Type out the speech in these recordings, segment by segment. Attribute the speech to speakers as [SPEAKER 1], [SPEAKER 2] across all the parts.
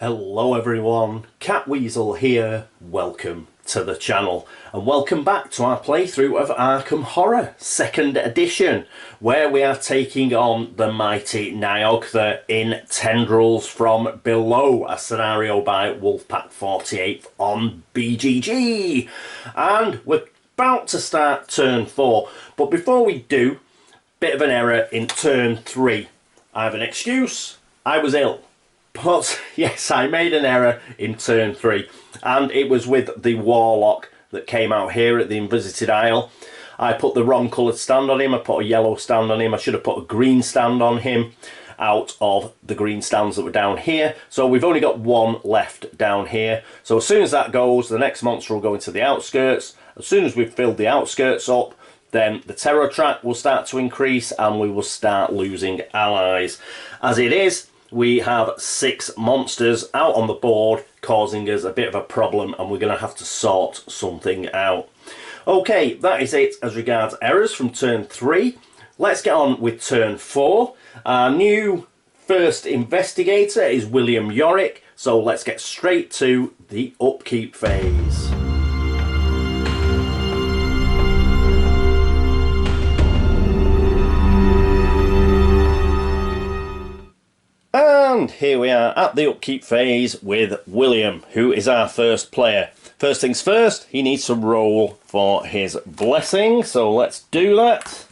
[SPEAKER 1] Hello everyone, Catweazle here, welcome to the channel and welcome back to our playthrough of Arkham Horror 2nd edition, where we are taking on the mighty Nioghtha in Tendrils from Below, a scenario by Wolfpack 48 on BGG. And we're about to start turn 4, but before we do, bit of an error in turn 3. I have an excuse, I was ill. But yes, I made an error in turn 3, and it was with the Warlock that came out here at the Invisited Isle. I put the wrong coloured stand on him, I put a yellow stand on him, I should have put a green stand on him out of the green stands that were down here. So we've only got one left down here. So as soon as that goes, the next monster will go into the outskirts. As soon as we've filled the outskirts up, then the terror track will start to increase and we will start losing allies. As it is, we have 6 monsters out on the board, causing us a bit of a problem, and we're going to have to sort something out. Okay, that is it as regards errors from turn 3. Let's get on with turn 4. Our new first investigator is William Yorick, so let's get straight to the upkeep phase. And here we are at the upkeep phase with William, who is our first player. First things first, he needs to roll for his blessing, so let's do that.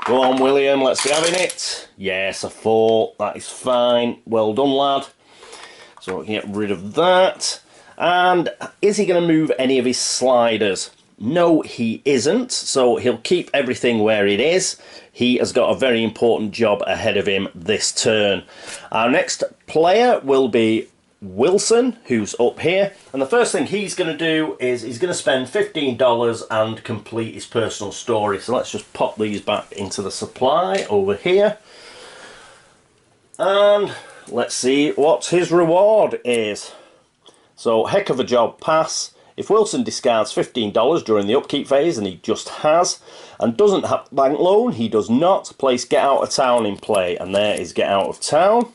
[SPEAKER 1] Go on, William, let's be having it. Yes, a 4, that is fine. Well done, lad. So we can get rid of that. And is he going to move any of his sliders? No, he isn't, so he'll keep everything where it is. He has got a very important job ahead of him this turn. Our next player will be Wilson, who's up here. And the first thing he's going to do is he's going to spend $15 and complete his personal story. So let's just pop these back into the supply over here. And let's see what his reward is. So, heck of a job pass. If Wilson discards $15 during the upkeep phase, and he just has, and doesn't have bank loan, he does not, place Get Out of Town in play, and there is Get Out of Town.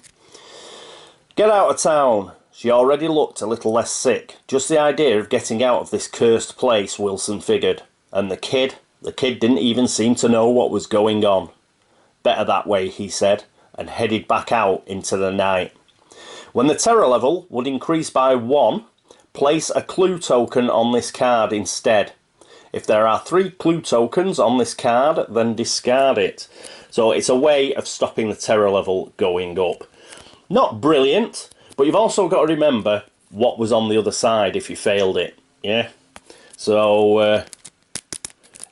[SPEAKER 1] Get Out of Town. She already looked a little less sick. Just the idea of getting out of this cursed place, Wilson figured. And the kid didn't even seem to know what was going on. Better that way, he said, and headed back out into the night. When the terror level would increase by 1, place a clue token on this card instead. If there are 3 clue tokens on this card, then discard it. So it's a way of stopping the terror level going up. Not brilliant, but you've also got to remember what was on the other side if you failed it. Yeah. So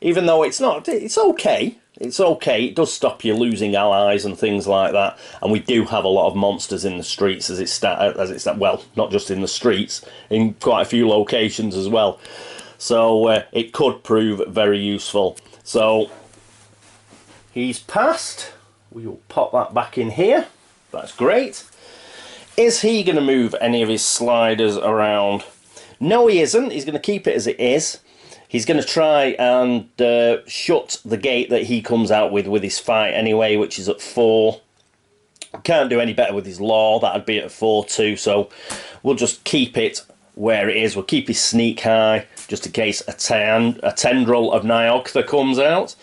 [SPEAKER 1] even though it's okay. It's okay, it does stop you losing allies and things like that, and we do have a lot of monsters in the streets as it starts. Well, not just in the streets, in quite a few locations as well. So it could prove very useful. So he's passed. We will pop that back in here. That's great. Is he going to move any of his sliders around? No, he isn't. He's going to keep it as it is. He's going to try and shut the gate that he comes out with his fight anyway, which is at 4. Can't do any better with his law. That'd be at 4 too. So we'll just keep it where it is. We'll keep his sneak high just in case a tendril of Nioghtha comes out.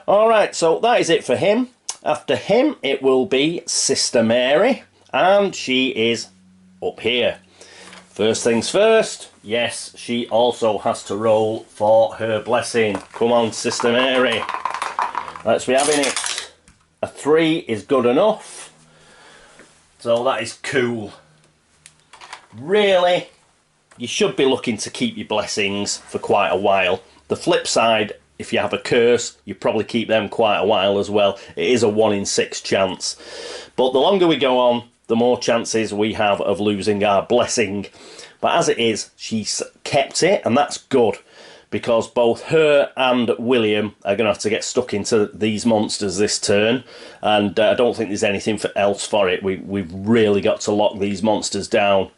[SPEAKER 1] Alright, so that is it for him. After him, it will be Sister Mary, and she is up here. First things first, yes, she also has to roll for her blessing. Come on, Sister Mary. Let's be having it. A 3 is good enough. So that is cool. Really, you should be looking to keep your blessings for quite a while. The flip side, if you have a curse, you probably keep them quite a while as well. It is a 1 in 6 chance. But the longer we go on, the more chances we have of losing our blessing. But as it is, she's kept it, and that's good, because both her and William are going to have to get stuck into these monsters this turn, and I don't think there's anything else for it. We've really got to lock these monsters down.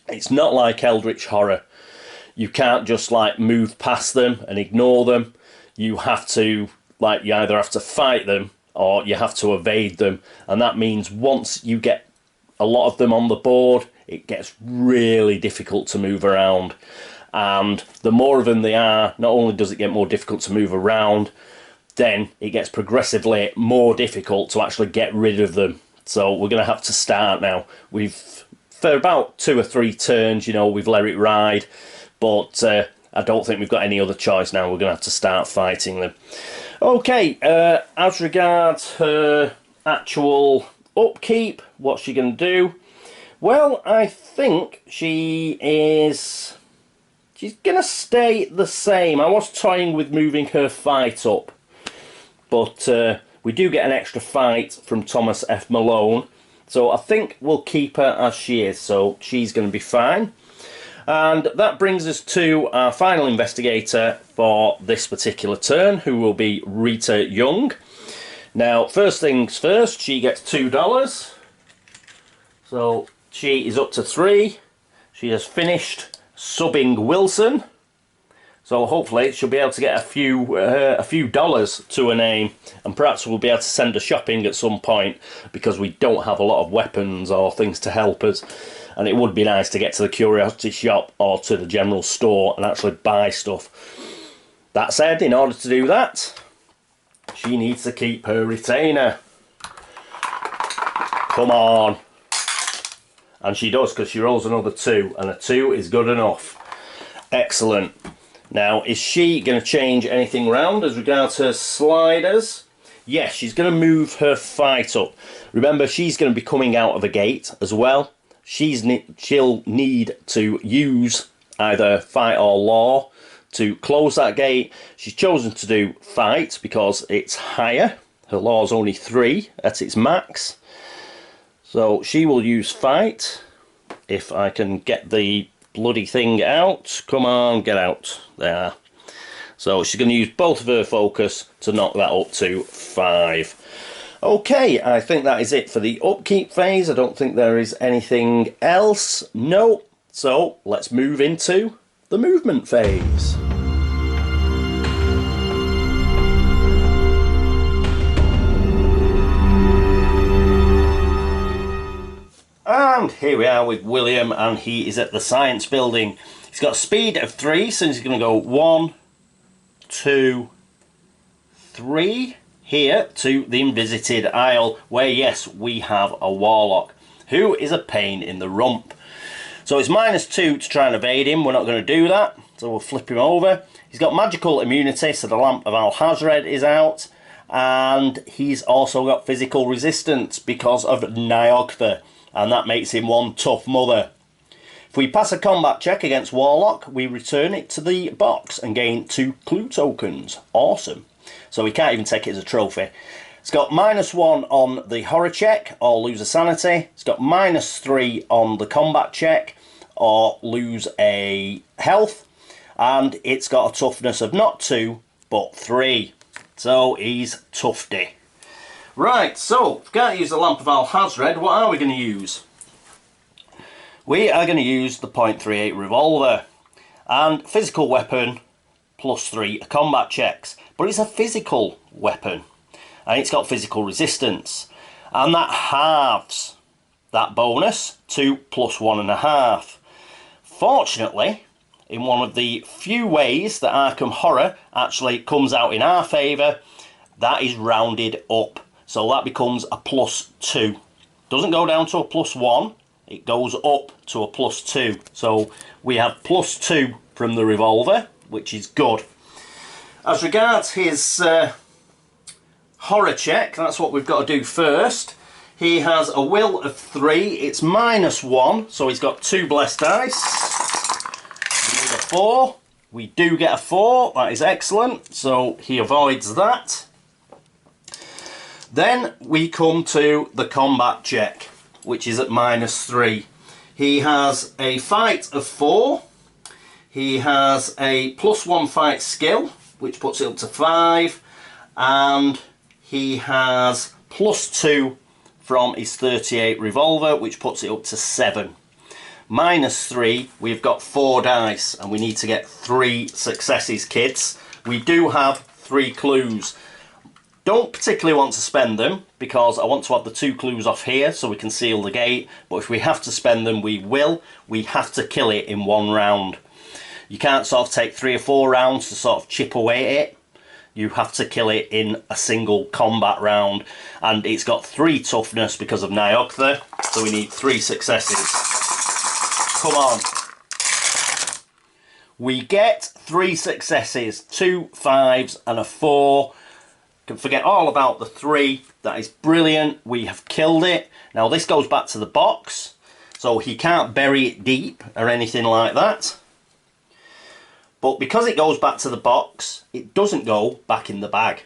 [SPEAKER 1] It's not like Eldritch Horror. You can't just like move past them and ignore them. You have to, like, you either have to fight them or you have to evade them, and that means once you get a lot of them on the board, it gets really difficult to move around. And the more of them there are, not only does it get more difficult to move around, then it gets progressively more difficult to actually get rid of them. So we're going to have to start now. For about 2 or 3 turns, you know, we've let it ride, but I don't think we've got any other choice now. We're going to have to start fighting them. Okay, as regards her actual upkeep, what's she going to do? Well, I think she's going to stay the same. I was toying with moving her fight up, but we do get an extra fight from Thomas F. Malone, so I think we'll keep her as she is, so she's going to be fine. And that brings us to our final investigator for this particular turn, who will be Rita Young. Now, first things first, she gets $2. So she is up to 3. She has finished subbing Wilson. So hopefully she'll be able to get a few dollars to her name, and perhaps we'll be able to send her shopping at some point, because we don't have a lot of weapons or things to help us, and it would be nice to get to the curiosity shop or to the general store and actually buy stuff. That said, in order to do that, she needs to keep her retainer. Come on. And she does, because she rolls another 2, and a 2 is good enough. Excellent. Now, is she going to change anything round as regards her sliders? Yes, she's going to move her fight up. Remember, she's going to be coming out of a gate as well. She'll need to use either fight or law to close that gate. She's chosen to do fight because it's higher. Her law's only 3 at its max. So she will use fight. If I can get the bloody thing out. Come on, get out. There. So she's going to use both of her focus to knock that up to 5. Okay, I think that is it for the upkeep phase. I don't think there is anything else. No. So let's move into the movement phase. And here we are with William, and he is at the science building. He's got a speed of 3, so he's going to go 1, 2, 3 here to the invisited aisle, where, yes, we have a warlock who is a pain in the rump. So it's -2 to try and evade him. We're not going to do that, so we'll flip him over. He's got magical immunity, so the lamp of Alhazred is out, and he's also got physical resistance because of Nioghtha, and that makes him one tough mother. If we pass a combat check against Warlock, we return it to the box and gain 2 clue tokens. Awesome. So we can't even take it as a trophy. It's got -1 on the horror check or lose a sanity. It's got -3 on the combat check or lose a health. And it's got a toughness of not 2 but 3. So he's toughy. Right, so if we can't use the Lamp of Alhazred, what are we going to use? We are going to use the .38 revolver, and physical weapon +3 combat checks, but it's a physical weapon and it's got physical resistance, and that halves that bonus to +1.5. Fortunately, in one of the few ways that Arkham Horror actually comes out in our favour, that is rounded up. So that becomes a +2. Doesn't go down to a +1, it goes up to a +2. So we have +2 from the revolver, which is good. As regards his horror check, that's what we've got to do first. He has a will of 3, it's -1, so he's got 2 blessed dice. We need a 4. We do get a 4, that is excellent, so he avoids that. Then we come to the combat check, which is at -3. He has a fight of 4. He has a +1 fight skill, which puts it up to 5. And he has +2 from his 38 revolver, which puts it up to 7. -3, we've got 4 dice, and we need to get 3 successes, kids. We do have 3 clues. Don't particularly want to spend them because I want to have the 2 clues off here so we can seal the gate, but if we have to spend them, we will. We have to kill it in 1 round. You can't sort of take 3 or 4 rounds to sort of chip away at it. You have to kill it in a single combat round, and it's got 3 toughness because of Nioctha, so we need 3 successes. Come on. We get 3 successes, 2 5s and a 4. Can forget all about the 3. That is brilliant. We have killed it. Now this goes back to the box, so he can't bury it deep or anything like that. But because it goes back to the box, it doesn't go back in the bag.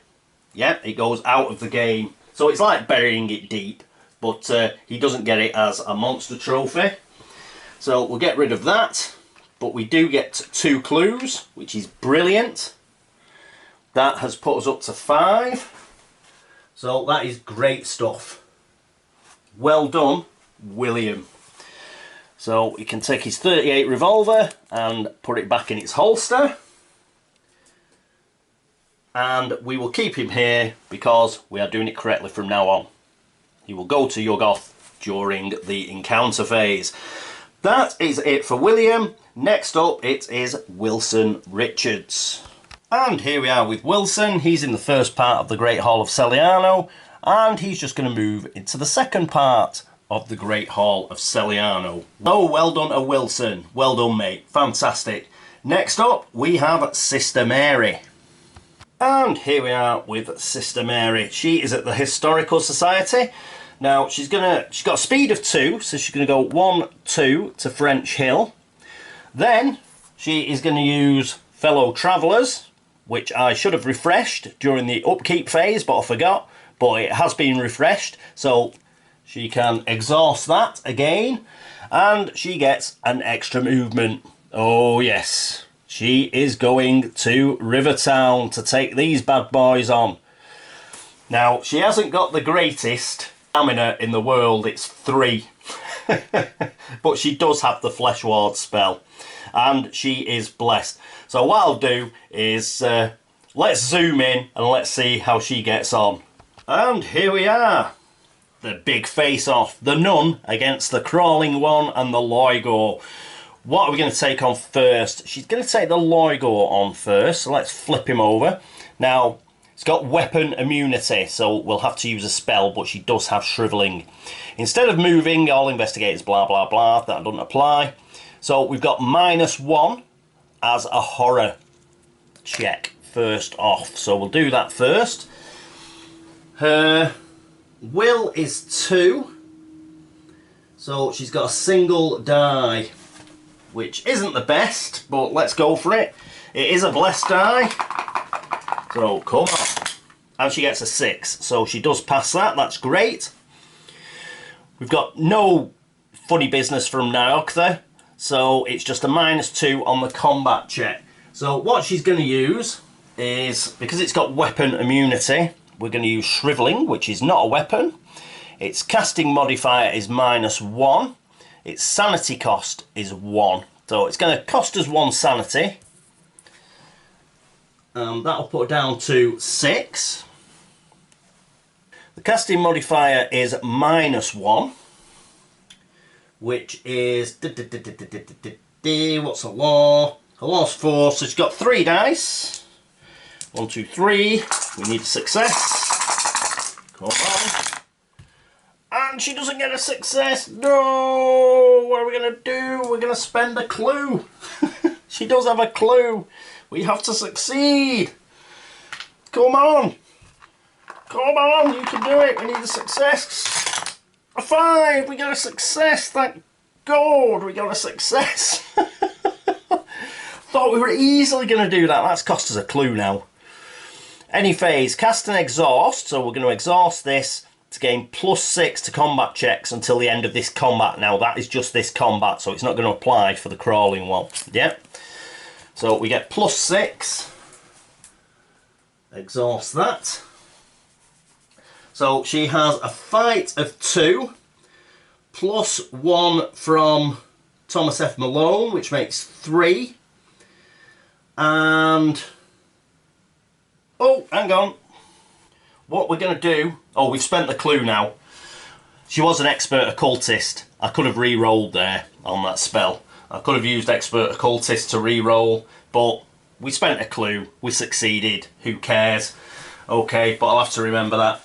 [SPEAKER 1] Yeah, it goes out of the game. So it's like burying it deep, but he doesn't get it as a monster trophy. So we'll get rid of that. But we do get 2 clues, which is brilliant. That has put us up to 5. So that is great stuff. Well done, William. So he can take his 38 revolver and put it back in its holster. And we will keep him here because we are doing it correctly from now on. He will go to Yuggoth during the encounter phase. That is it for William. Next up it is Wilson Richards. And here we are with Wilson. He's in the first part of the Great Hall of Celiano, and he's just going to move into the second part of the Great Hall of Celiano. Oh, well done, Wilson. Well done, mate. Fantastic. Next up, we have Sister Mary. And here we are with Sister Mary. She is at the Historical Society. Now, she's got a speed of 2, so she's going to go 1, 2 to French Hill. Then, she is going to use Fellow Travellers, which I should have refreshed during the upkeep phase, but I forgot. But it has been refreshed, so she can exhaust that again, and she gets an extra movement. Oh yes, she is going to Rivertown to take these bad boys on. Now, she hasn't got the greatest stamina in the world, it's 3. But she does have the Flesh Ward spell, and she is blessed. So what I'll do is, let's zoom in and let's see how she gets on. And here we are. The big face-off, the nun against the crawling one and the Loigo. What are we going to take on first? She's going to take the Loigo on first, so let's flip him over. Now, it's got weapon immunity, so we'll have to use a spell, but she does have shriveling. Instead of moving, all investigators, blah, blah, blah, that doesn't apply. So we've got -1 as a horror check first off, so we'll do that first. Her will is 2, so she's got a single die, which isn't the best, but let's go for it. It is a blessed die, so come on. And she gets a 6, so she does pass that, that's great. We've got no funny business from Nioctha, so it's just a -2 on the combat check. So what she's going to use is, because it's got weapon immunity, we're going to use Shriveling, which is not a weapon. Its casting modifier is -1. Its sanity cost is 1. So it's going to cost us 1 sanity. That'll put it down to 6. The casting modifier is -1, which is... What's a law? A law's 4, so she's got 3 dice. 1, 2, 3. We need a success. Come on. And she doesn't get a success. No! What are we going to do? We're going to spend a clue. She does have a clue. We have to succeed. Come on. Come on, you can do it. We need a success. A 5. We got a success. Thank God we got a success. Thought we were easily going to do that. That's cost us a clue now. Any phase, cast and exhaust. So we're going to exhaust this to gain +6 to combat checks until the end of this combat. Now that is just this combat, so it's not going to apply for the crawling one. Yep. So we get +6. Exhaust that. So she has a fight of 2, +1 from Thomas F. Malone, which makes 3. And... oh, hang on. what we're going to do... Oh, we've spent the clue now. She was an expert occultist. I could have re-rolled there on that spell. I could have used expert occultist to re-roll, but we spent a clue. We succeeded. Who cares? Okay, but I'll have to remember that.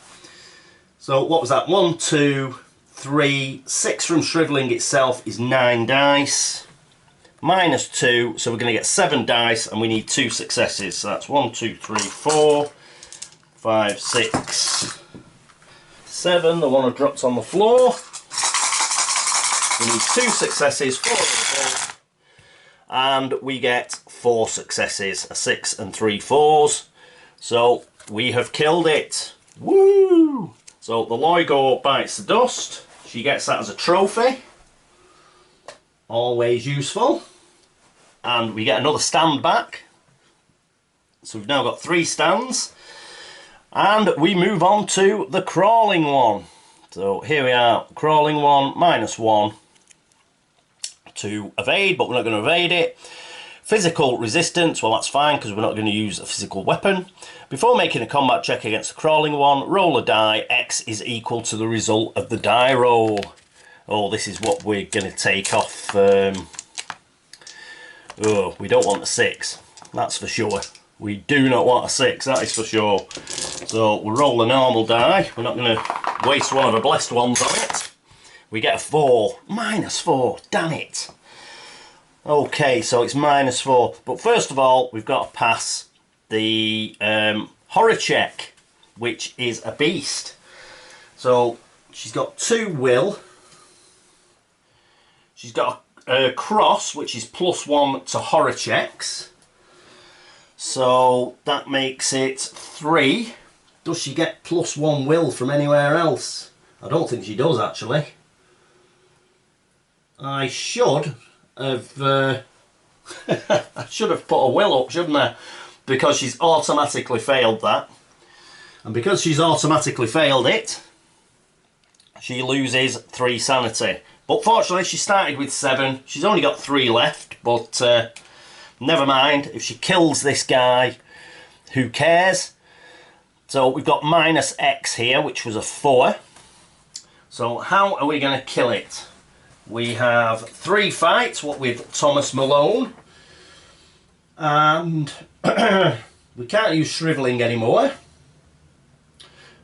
[SPEAKER 1] So what was that? 1, 2, 3, 6 from shrivelling itself is 9 dice. Minus 2, so we're going to get 7 dice, and we need 2 successes. So that's 1, 2, 3, 4, 5, 6, 7. The one I dropped on the floor. We need 2 successes, 4 of the 4, and we get 4 successes, a 6 and 3 4s. So we have killed it. Woo! So the Loigo bites the dust. She gets that as a trophy. Always useful. And we get another stand back. So we've now got 3 stands. And we move on to the crawling one. So here we are, crawling one, -1 to evade, but we're not going to evade it. Physical resistance, well that's fine because we're not going to use a physical weapon. Before making a combat check against the crawling one, roll a die. X is equal to the result of the die roll. Oh, this is what we're going to take off. Oh, we don't want a 6, that's for sure. We do not want a 6, that is for sure. So we'll roll a normal die. We're not going to waste one of the blessed ones on it. We get a 4. -4, damn it. Okay, so it's -4. But first of all, we've got to pass the horror check, which is a beast. So she's got 2 will. She's got a cross, which is +1 to horror checks. So that makes it 3. Does she get +1 will from anywhere else? I don't think she does, actually. I should have I should have put a will up, shouldn't I? Because she's automatically failed that. And because she's automatically failed it, she loses 3 sanity. But fortunately she started with 7. She's only got 3 left, but never mind. If she kills this guy, who cares? So we've got -X here, which was a 4. So how are we going to kill it? We have 3 fights, what with Thomas Malone. And we can't use shrivelling anymore.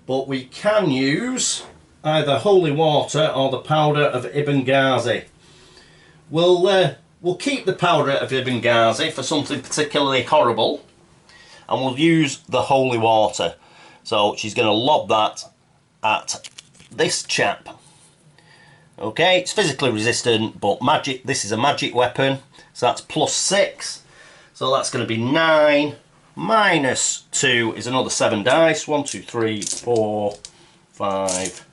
[SPEAKER 1] But we can use either holy water or the powder of Ibn Ghazi. We'll keep the powder of Ibn Ghazi for something particularly horrible. And we'll use the holy water. So she's going to lob that at this chap. Okay, it's physically resistant, but magic. This is a magic weapon, so that's +6. So that's going to be 9. -2 is another 7 dice. 1, 2, 3, 4, 5,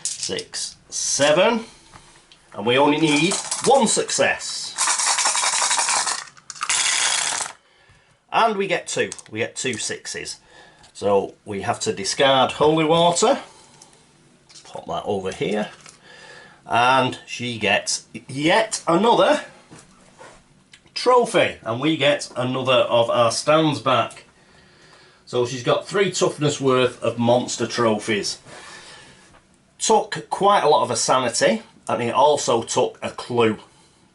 [SPEAKER 1] 6, 7. And we only need 1 success. And we get 2. We get 2 6s. So we have to discard holy water. Pop that over here. And she gets yet another trophy, and we get another of our stands back. So she's got 3 toughness worth of monster trophies. Took quite a lot of her sanity, and it also took a clue,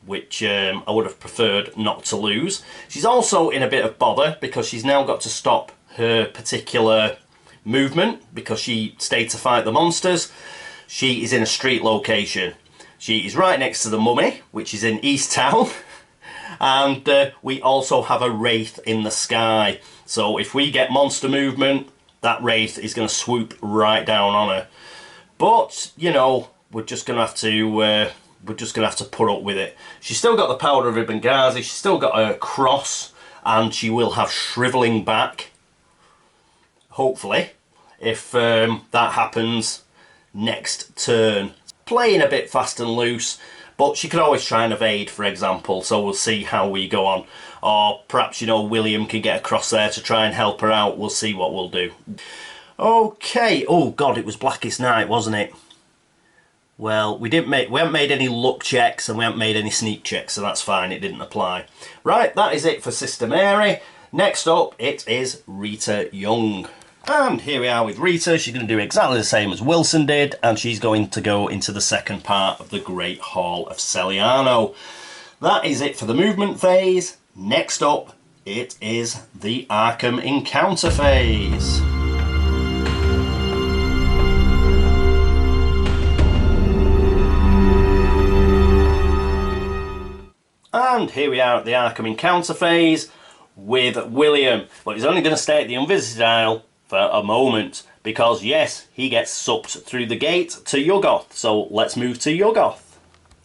[SPEAKER 1] which I would have preferred not to lose. She's also in a bit of bother because she's now got to stop her particular movement because she stayed to fight the monsters. She is in a street location. She is right next to the mummy, which is in East Town. And we also have a wraith in the sky. So if we get monster movement, that wraith is going to swoop right down on her. But, you know, we're just going to have to put up with it. She's still got the powder of Ibn Ghazi. She's still got her cross. And she will have shrivelling back. Hopefully. If that happens next turn. Playing a bit fast and loose, but she could always try and evade, for example, so we'll see how we go on. Or perhaps, you know, William can get across there to try and help her out. We'll see what we'll do. Okay. Oh god, it was Blackest Night, wasn't it? Well, we haven't made any luck checks and we haven't made any sneak checks, so that's fine, it didn't apply. Right, that is it for Sister Mary. Next up, it is Rita Young. And here we are with Rita. She's going to do exactly the same as Wilson did, and she's going to go into the second part of the Great Hall of Celiano. That is it for the movement phase. Next up, it is the Arkham encounter phase. And here we are at the Arkham encounter phase with William. But he's only going to stay at the Unvisited Isle for a moment, because yes, he gets sucked through the gate to Yuggoth. So let's move to Yuggoth.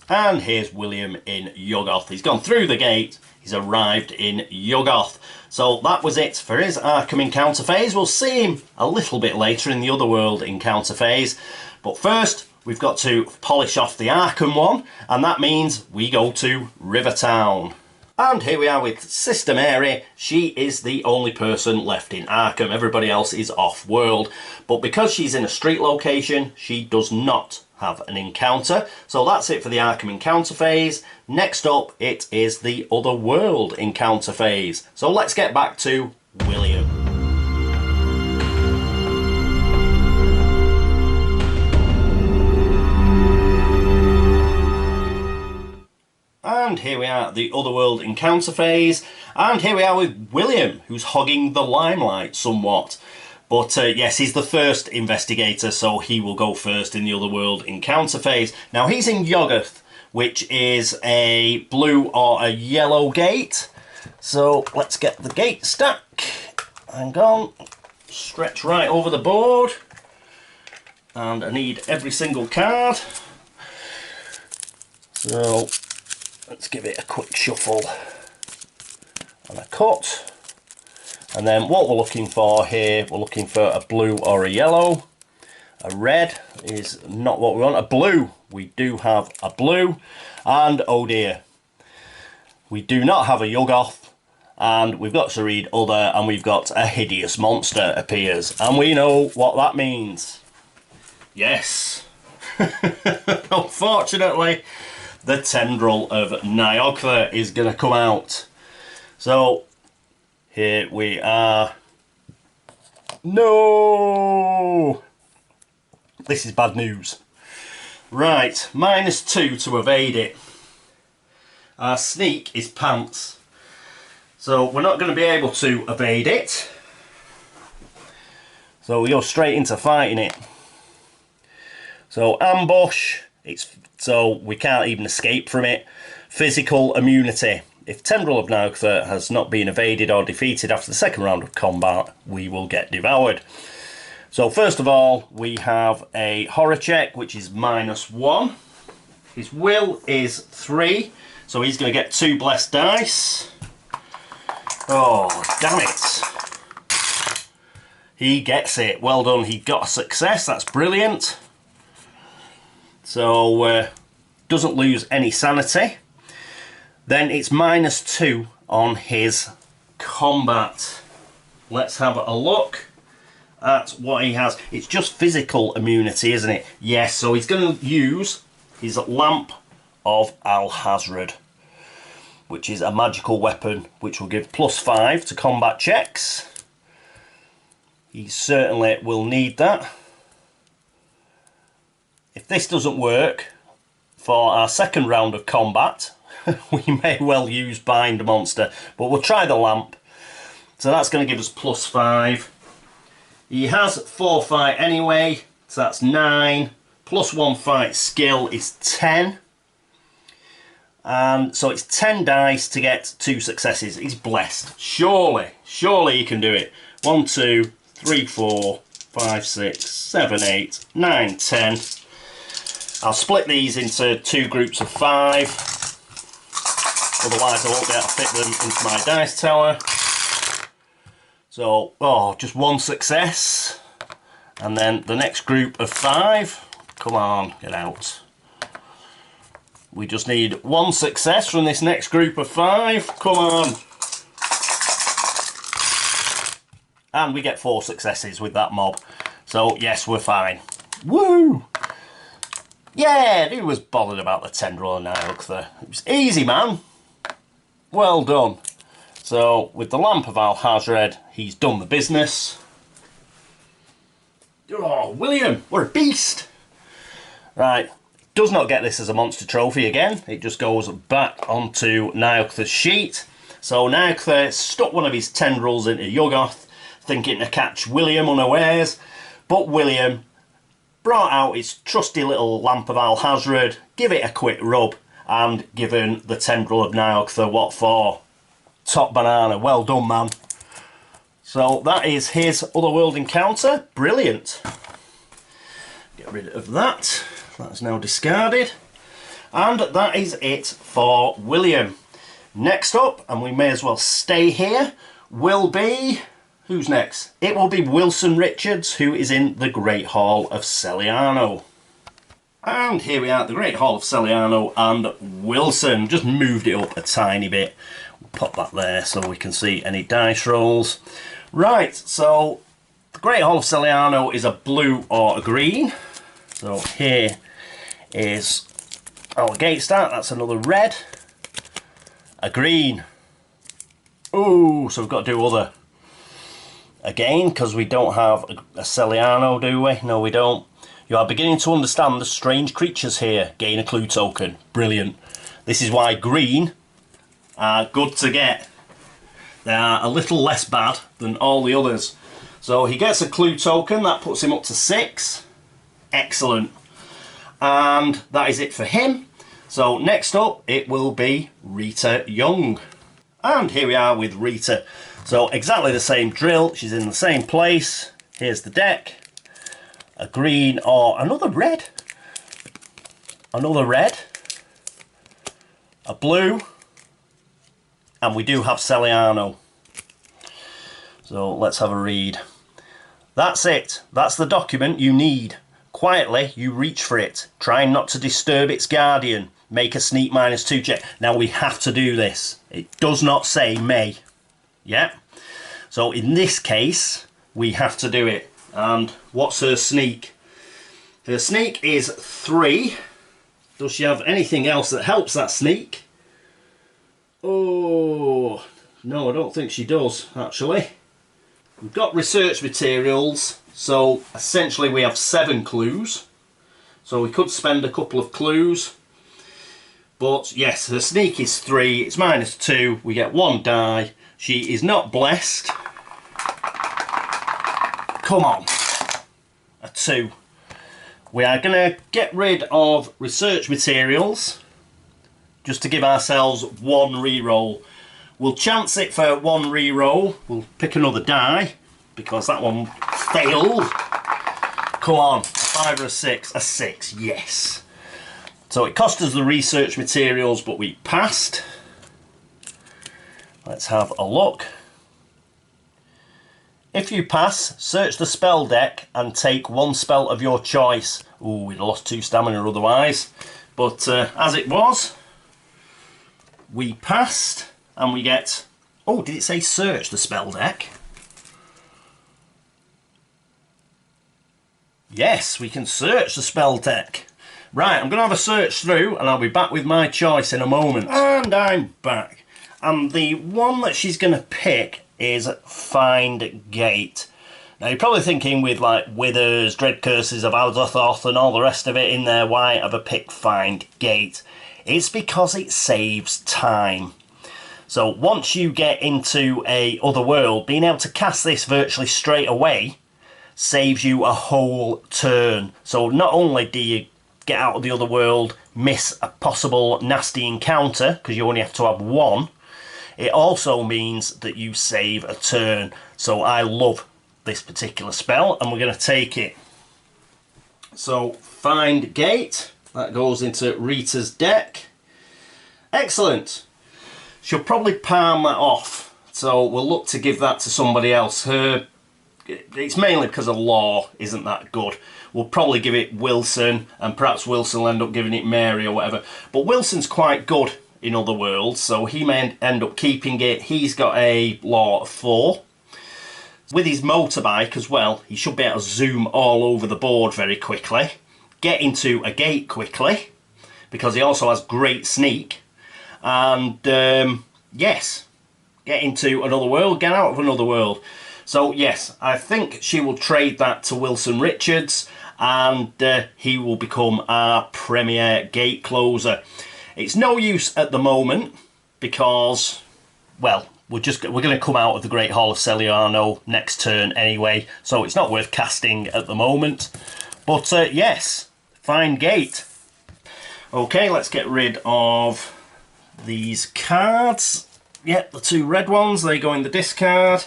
[SPEAKER 1] And here's William in Yuggoth. He's gone through the gate, he's arrived in Yuggoth. So that was it for his Arkham encounter phase. We'll see him a little bit later in the Otherworld encounter phase. But first, we've got to polish off the Arkham one, and that means we go to Rivertown. And here we are with Sister Mary. She is the only person left in Arkham. Everybody else is off-world. But because she's in a street location, she does not have an encounter. So that's it for the Arkham encounter phase. Next up, it is the Otherworld encounter phase. So let's get back to William. And here we are at the Otherworld encounter phase, and here we are with William, who's hogging the limelight somewhat. But yes, he's the first investigator, so he will go first in the Otherworld encounter phase. Now he's in Yuggoth, which is a blue or a yellow gate. So let's get the gate stack. Hang on, stretch right over the board. And I need every single card. So let's give it a quick shuffle and a cut. And then what we're looking for here, we're looking for a blue or a yellow. A red is not what we want. A blue, we do have a blue. And oh dear, we do not have a Yuggoth. And we've got to read other, and we've got a hideous monster appears. And we know what that means. Yes. Unfortunately, the Tendril of Nioghtha is going to come out. So, here we are. No! This is bad news. Right, -2 to evade it. Our sneak is pants. So, we're not going to be able to evade it. So, we go straight into fighting it. So, ambush. So we can't even escape from it. Physical immunity. If Tendril of Nioghtha has not been evaded or defeated after the second round of combat, we will get devoured. So first of all, we have a horror check, which is -1. His will is 3, so he's going to get 2 blessed dice. Oh, damn it. He gets it. Well done. He got a success. That's brilliant. So, doesn't lose any sanity. Then it's -2 on his combat. Let's have a look at what he has. It's just physical immunity, isn't it? Yes, so he's going to use his Lamp of Alhazred, which is a magical weapon which will give +5 to combat checks. He certainly will need that. If this doesn't work for our second round of combat, we may well use Bind Monster, but we'll try the Lamp. So that's going to give us +5. He has 4 fight anyway, so that's 9. +1 fight skill is 10. And so it's 10 dice to get 2 successes. He's blessed. Surely he can do it. 1, 2, 3, 4, 5, 6, 7, 8, 9, 10. I'll split these into 2 groups of 5, otherwise I won't be able to fit them into my dice tower. So, oh, just 1 success, and then the next group of 5, come on, get out. We just need 1 success from this next group of 5, come on. And we get 4 successes with that mob, so yes, we're fine. Woo! Yeah, who was bothered about the Tendril of Nioghtha? It was easy, man. Well done. So, with the Lamp of Alhazred, he's done the business. Oh, William, what a beast! Right, does not get this as a monster trophy again. It just goes back onto Nioctha's sheet. So Nioctha stuck one of his tendrils into Yuggoth, thinking to catch William unawares, but William brought out his trusty little lamp of Alhazred, give it a quick rub, and given the tendril of Nioctha what for. Top banana, well done, man. So that is his Otherworld encounter. Brilliant. Get rid of that. That's now discarded. And that is it for William. Next up, and we may as well stay here, will be... Who's next? It will be Wilson Richards, who is in the Great Hall of Celiano. And here we are at the Great Hall of Celiano, and Wilson. Just moved it up a tiny bit. We'll pop that there so we can see any dice rolls. Right, so the Great Hall of Celiano is a blue or a green. So here is our gate start. That's another red. A green. Ooh, so we've got to do other. Again, because we don't have a Celiano, do we? No, we don't. You are beginning to understand the strange creatures here. Gain a clue token. Brilliant. This is why green are good to get. They are a little less bad than all the others. So he gets a clue token. That puts him up to 6. Excellent. And that is it for him. So next up, it will be Rita Young. And here we are with Rita. So exactly the same drill. She's in the same place. Here's the deck. A green or another red. Another red. A blue. And we do have Celiano. So let's have a read. That's it. That's the document you need. Quietly, you reach for it, trying not to disturb its guardian. Make a sneak -2 check. Now we have to do this. It does not say may. Yeah? So in this case, we have to do it. And what's her sneak? Her sneak is 3. Does she have anything else that helps that sneak? Oh, no, I don't think she does, actually. We've got research materials. So essentially we have 7 clues. So we could spend a couple of clues. But yes, her sneak is 3. It's -2. We get 1 die. She is not blessed. Come on. A 2. We are going to get rid of research materials. Just to give ourselves 1 reroll. We'll chance it for 1 reroll. We'll pick another die. Because that one failed. Come on, a 5 or a 6? A 6, yes. So it cost us the research materials, but we passed. Let's have a look. If you pass, search the spell deck and take 1 spell of your choice. Ooh, we'd lost 2 stamina otherwise. But as it was, we passed and we get... Oh, did it say search the spell deck? Yes, we can search the spell deck. Right, I'm going to have a search through and I'll be back with my choice in a moment. And I'm back. And the one that she's going to pick is Find Gate. Now you're probably thinking with like Withers, Dread Curses of Azathoth and all the rest of it in there, why have I picked Find Gate? It's because it saves time. So once you get into a other world, being able to cast this virtually straight away saves you a whole turn. So not only do you get out of the other world, miss a possible nasty encounter, because you only have to have 1, it also means that you save a turn. So I love this particular spell, and we're going to take it. So Find Gate, that goes into Rita's deck. Excellent. She'll probably palm that off, so we'll look to give that to somebody else. It's mainly because of law isn't that good. We'll probably give it Wilson, and perhaps Wilson will end up giving it Mary or whatever. But Wilson's quite good in other worlds, so he may end up keeping it. He's got a law of 4. With his motorbike as well, he should be able to zoom all over the board very quickly. Get into a gate quickly, because he also has great sneak. And yes, get into another world, get out of another world. So yes, I think she will trade that to Wilson Richards, and he will become our premier gate closer. It's no use at the moment because, well, we're going to come out of the Great Hall of Celiano next turn anyway, so it's not worth casting at the moment. But yes, fine gate. Okay, let's get rid of these cards. Yep, the two red ones, they go in the discard.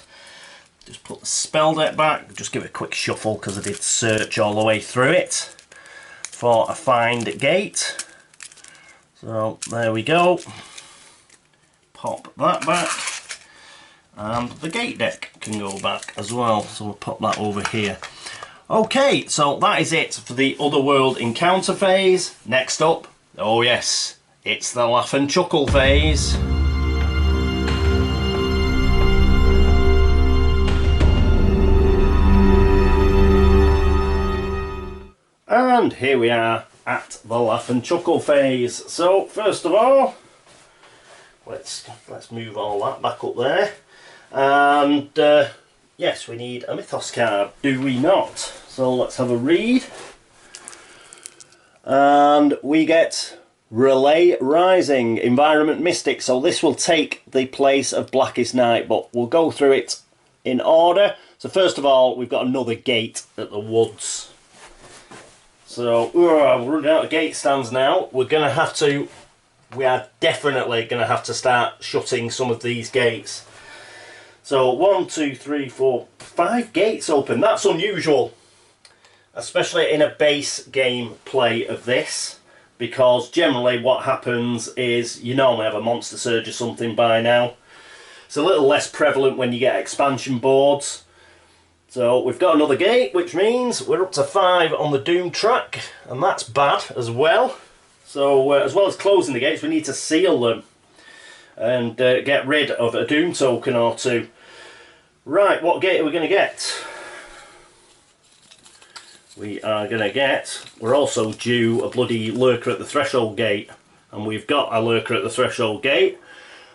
[SPEAKER 1] Just put the spell deck back, just give it a quick shuffle because I did search all the way through it for a find gate. So there we go. Pop that back. And the gate deck can go back as well, so we'll pop that over here. Okay, so that is it for the Otherworld encounter phase. Next up, oh yes, it's the laugh and chuckle phase. And here we are at the laugh and chuckle phase. So first of all, let's move all that back up there. And yes, we need a mythos card, do we not? So let's have a read. And we get Relay Rising, Environment Mystic. So this will take the place of Blackest Night, but we'll go through it in order. So first of all, we've got another gate at the woods. So we're running out of gate stands now. We are definitely going to have to start shutting some of these gates. So 1, 2, 3, 4, 5 gates open. That's unusual, especially in a base game play of this, because generally what happens is you normally have a monster surge or something by now. It's a little less prevalent when you get expansion boards. So we've got another gate, which means we're up to 5 on the doom track, and that's bad as well. So as well as closing the gates, we need to seal them and get rid of a doom token or two. Right, what gate are we going to get? We're also due a bloody lurker at the threshold gate, and we've got a lurker at the threshold gate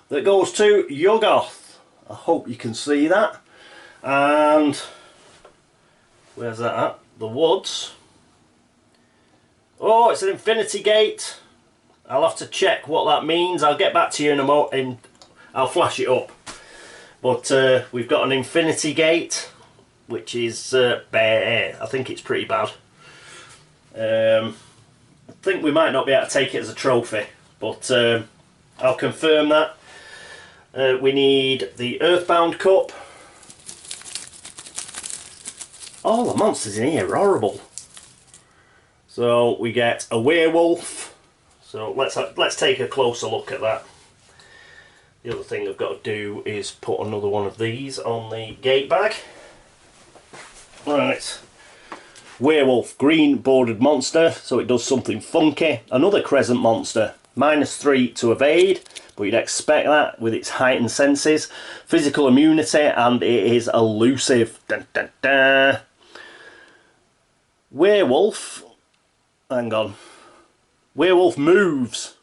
[SPEAKER 1] that goes to Yuggoth. I hope you can see that. And where's that at? The woods. Oh, it's an infinity gate. I'll have to check what that means. I'll get back to you in a moment. I'll flash it up. But we've got an infinity gate, which is bare. I think it's pretty bad. I think we might not be able to take it as a trophy, but I'll confirm that. We need the Earthbound Cup. All the monsters in here are horrible. So we get a werewolf. So let's take a closer look at that. The other thing I've got to do is put another one of these on the gate bag. Right. Werewolf, green bordered monster, so it does something funky. Another crescent monster, -3 to evade, but you'd expect that with its heightened senses. Physical immunity, and it is elusive. Dun, dun, dun. Werewolf, hang on. Werewolf moves,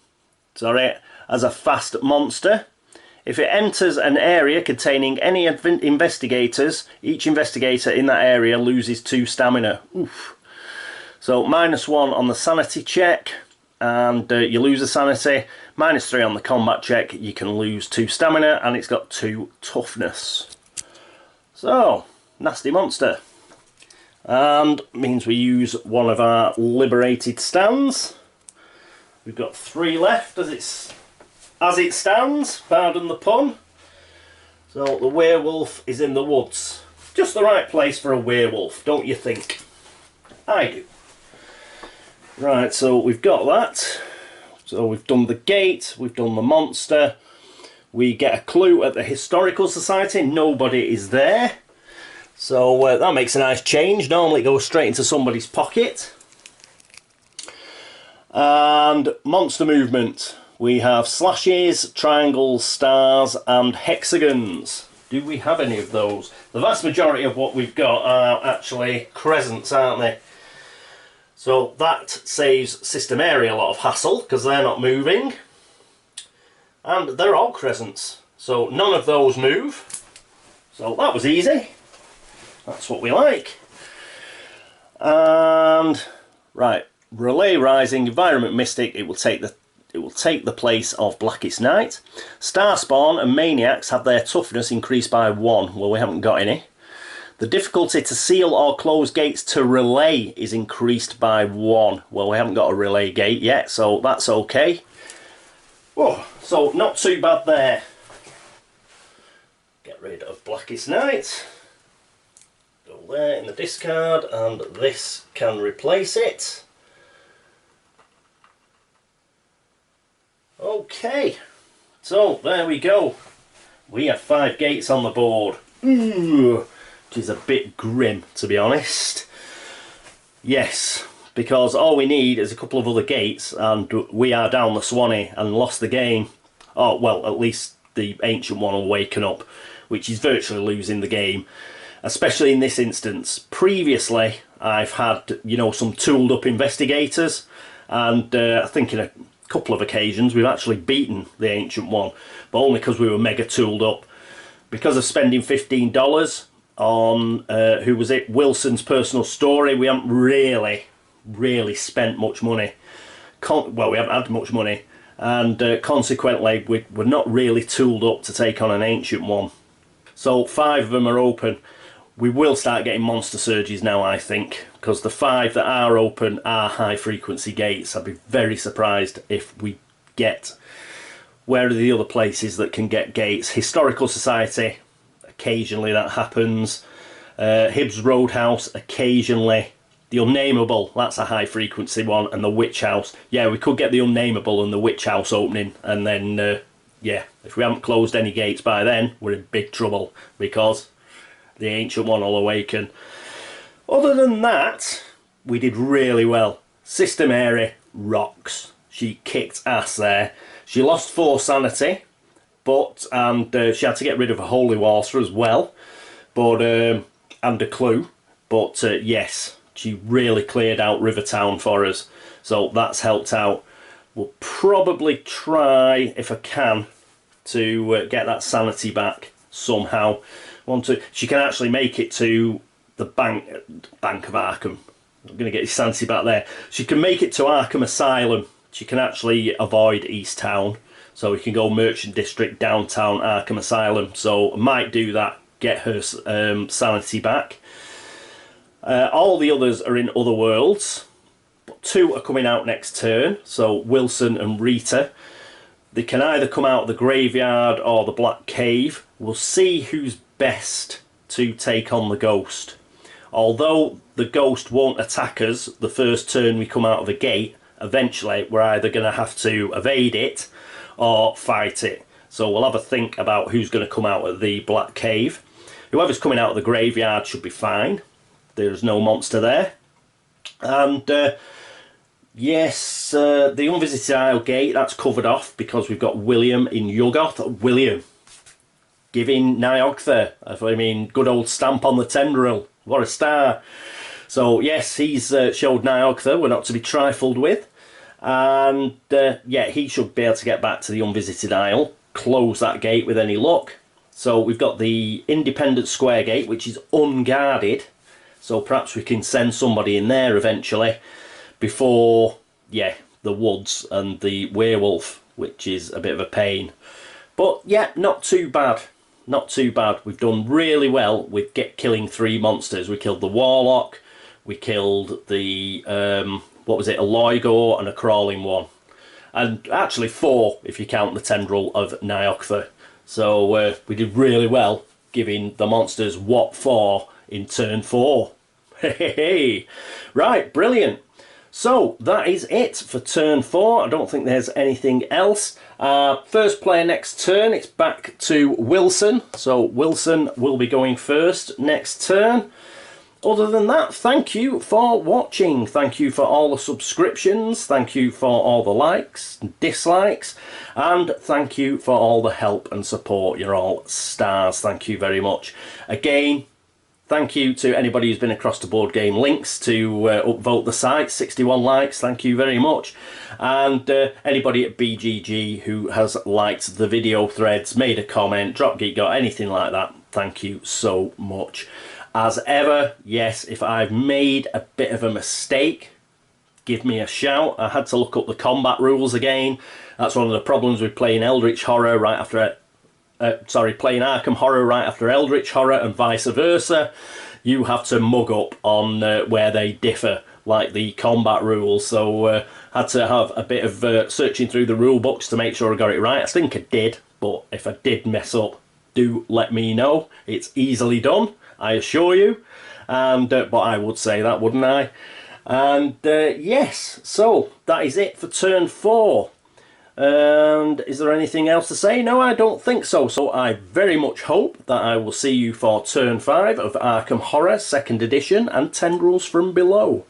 [SPEAKER 1] as a fast monster. If it enters an area containing any investigators, each investigator in that area loses 2 stamina. Oof. So -1 on the sanity check, and you lose a sanity. -3 on the combat check, you can lose 2 stamina, and it's got 2 toughness. So, nasty monster. And means we use one of our liberated stands. We've got 3 left as it stands, pardon the pun. So the werewolf is in the woods. Just the right place for a werewolf, don't you think? I do. Right, so we've got that. So we've done the gate, we've done the monster. We get a clue at the Historical Society, nobody is there. So that makes a nice change. Normally it goes straight into somebody's pocket. And monster movement. We have slashes, triangles, stars and hexagons. Do we have any of those? The vast majority of what we've got are actually crescents, aren't they? So that saves System Area a lot of hassle because they're not moving. And they're all crescents. So none of those move. So that was easy. That's what we like. And right, Relay Rising, Environment Mystic. It will take the place of Blackest Night. Starspawn and Maniacs have their toughness increased by 1. Well, we haven't got any. The difficulty to seal or close gates to relay is increased by 1. Well, we haven't got a relay gate yet, so that's okay. Whoa, so not too bad there. Get rid of Blackest Night. Go there in the discard, and this can replace it. Okay, so there we go. We have 5 gates on the board. Ooh, which is a bit grim, to be honest. Yes, because all we need is a couple of other gates, and we are down the Swanee and lost the game. Oh, well, at least the Ancient One will waken up, which is virtually losing the game, especially in this instance. Previously, I've had, you know, some tooled up investigators, and I think in a couple of occasions we've actually beaten the Ancient One, but only because we were mega tooled up. Because of spending $15 on who was it, Wilson's personal story, we haven't really spent much money. Well, we haven't had much money, and consequently we're not really tooled up to take on an Ancient One. So 5 of them are open. We will start getting monster surges now, I think, because the 5 that are open are high frequency gates. I'd be very surprised if we get... Where are the other places that can get gates? Historical Society, occasionally that happens. Hibbs Roadhouse, occasionally. The Unnameable, that's a high frequency one. And the Witch House. Yeah, we could get the Unnameable and the Witch House opening. And then, yeah, if we haven't closed any gates by then, we're in big trouble, because the Ancient One will awaken. Other than that, we did really well. Sister Mary rocks. She kicked ass there. She lost 4 sanity, but she had to get rid of a holy water as well, but and a clue. But yes, she really cleared out Rivertown for us, so that's helped out. We'll probably try, if I can, to get that sanity back somehow. She can actually make it to the Bank of Arkham. I'm going to get his sanity back there. She can make it to Arkham Asylum. She can actually avoid East Town, so we can go Merchant District, downtown Arkham Asylum. So I might do that, get her sanity back. All the others are in other worlds, but 2 are coming out next turn, so Wilson and Rita. They can either come out of the graveyard or the Black Cave. We'll see who's best to take on the Ghost. Although the Ghost won't attack us the first turn we come out of a gate, eventually we're either going to have to evade it or fight it. So we'll have a think about who's going to come out of the Black Cave. Whoever's coming out of the graveyard should be fine. There's no monster there. And yes, the Unvisited Isle gate, that's covered off because we've got William in Yuggoth. William giving Niogtha, I mean, good old stamp on the Tendril. What a star. So yes, he's showed Niogtha, we're not to be trifled with. And yeah, he should be able to get back to the Unvisited Isle, close that gate with any luck. So we've got the Independent Square gate, which is unguarded. So perhaps we can send somebody in there eventually before, yeah, the woods and the werewolf, which is a bit of a pain. But yeah, not too bad. Not too bad. We've done really well with killing 3 monsters. We killed the Warlock, we killed the, what was it, a Loigor and a crawling one. And actually 4 if you count the Tendril of Niogtha. So we did really well giving the monsters what for in turn 4. Hey, right, brilliant. So that is it for turn 4. I don't think there's anything else. First player next turn, it's back to Wilson. So Wilson will be going first next turn. Other than that, thank you for watching. Thank you for all the subscriptions. Thank you for all the likes and dislikes. And thank you for all the help and support. You're all stars. Thank you very much. Again, thank you to anybody who's been across to Board Game Links to upvote the site. 61 likes, thank you very much. And anybody at BGG who has liked the video threads, made a comment, dropped geek, got anything like that, thank you so much. As ever, yes, if I've made a bit of a mistake, give me a shout. I had to look up the combat rules again. That's one of the problems with playing Eldritch Horror right after playing Arkham Horror right after Eldritch Horror and vice versa. You have to mug up on where they differ, like the combat rules. So had to have a bit of searching through the rule books to make sure I got it right. I think I did, but if I did mess up, do let me know. It's easily done, I assure you. And but I would say that, wouldn't I? And yes, so that is it for turn 4. And is there anything else to say? No, I don't think so. So I very much hope that I will see you for turn 5 of Arkham Horror 2nd edition and Tendrils from Below.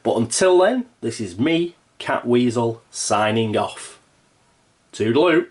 [SPEAKER 1] But until then, this is me, Catweazle, signing off. Toodaloo.